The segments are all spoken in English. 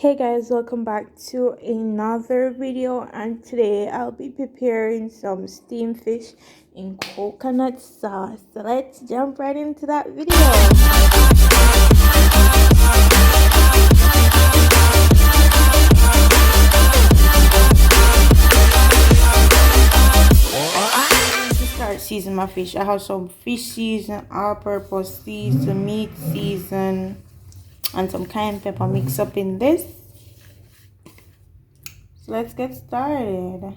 Hey guys, welcome back to another video, and today I'll be preparing some steamed fish in coconut sauce. So let's jump right into that video. To start seasoning my fish, I have some fish season, all-purpose season, meat season, and some cayenne pepper mixed up in this. So let's get started.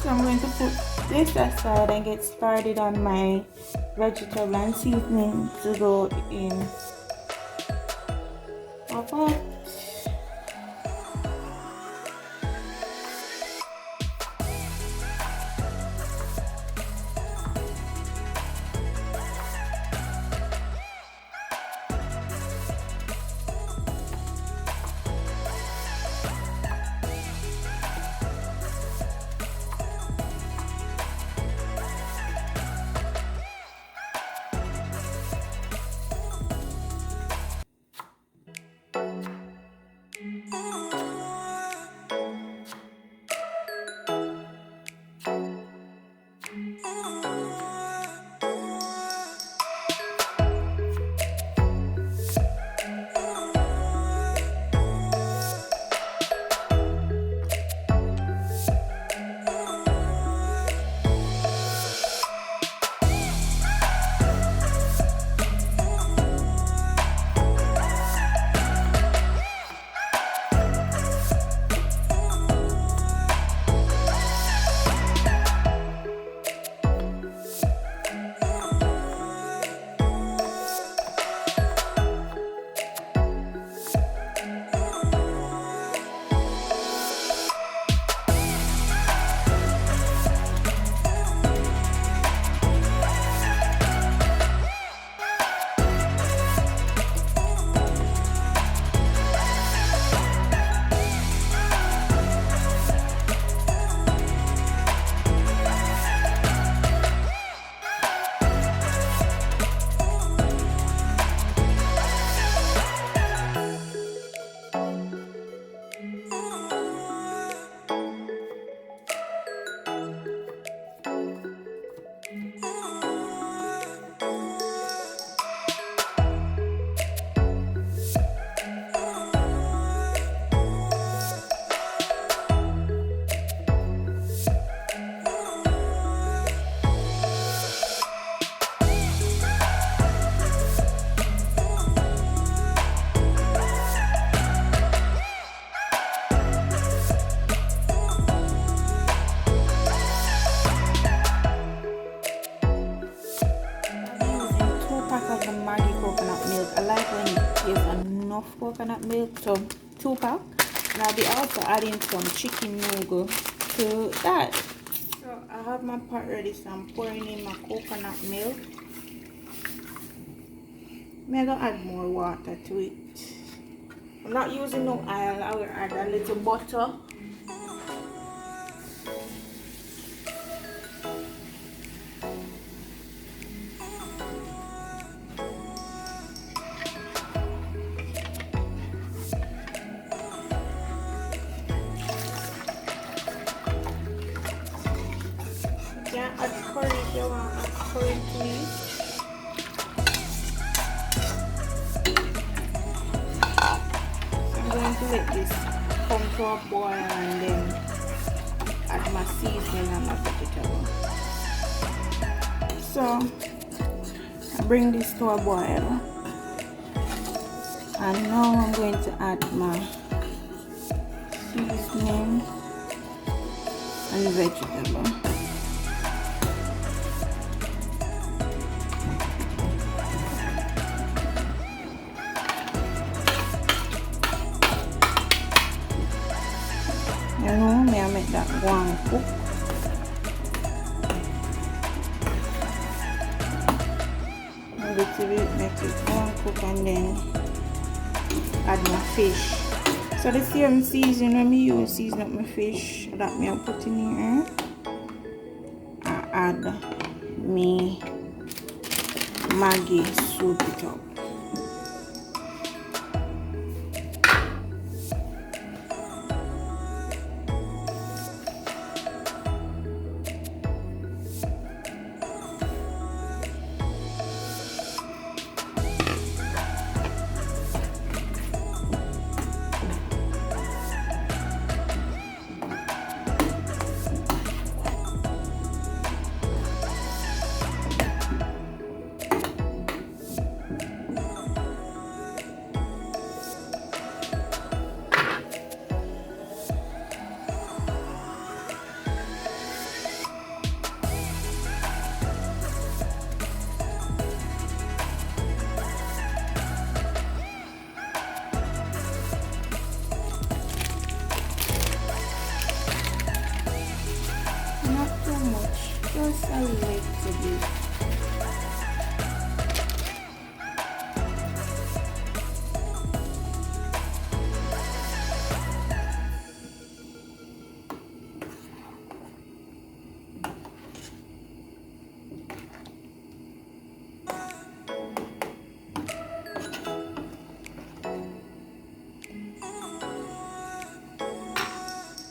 So I'm going to put this aside and get started on my vegetable and seasoning to go in a pot. enough coconut milk, so 2 pack. And I'll be also adding some chicken noodle to that. So I have my pot ready, so I'm pouring in my coconut milk. I'm gonna add more water to it. I'm not using no oil, I will add a little butter. You can add curry if you want, add curry please. I'm going to let this come to a boil and then add my seasoning and my vegetable. So I bring this to a boil, and now I'm going to add my seasoning and vegetable. You know, may I make that one cook. A little bit, make it one cook, and then add my fish. So the same season when me use season up my fish that me I put in here, I add me Maggi soup it up. Not too much, just a little bit.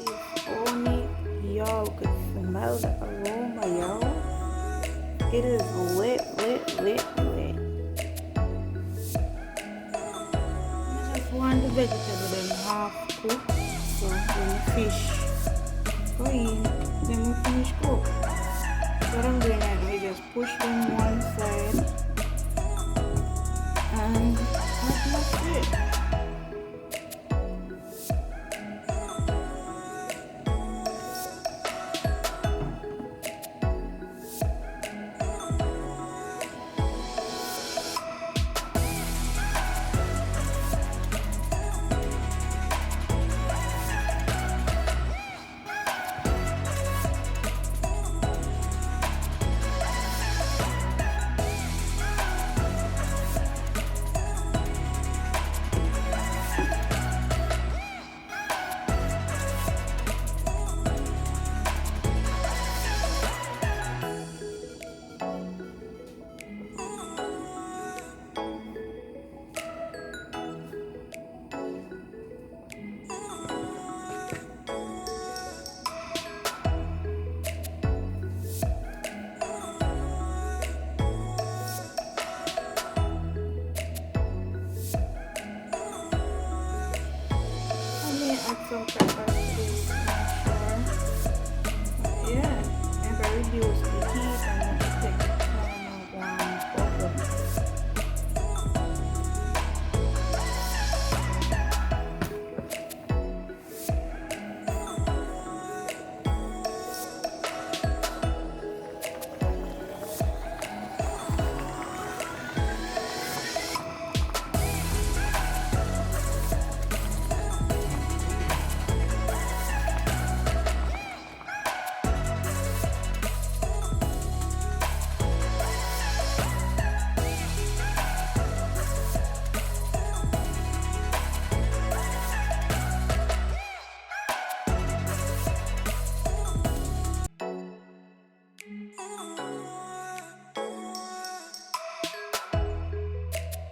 If only y'all could smell the aroma, y'all. It is lit. I just want the vegetable them half cooked, so when the fish go in, then we finish cook. So what I'm doing right now is just push them one side, and that's it. Add some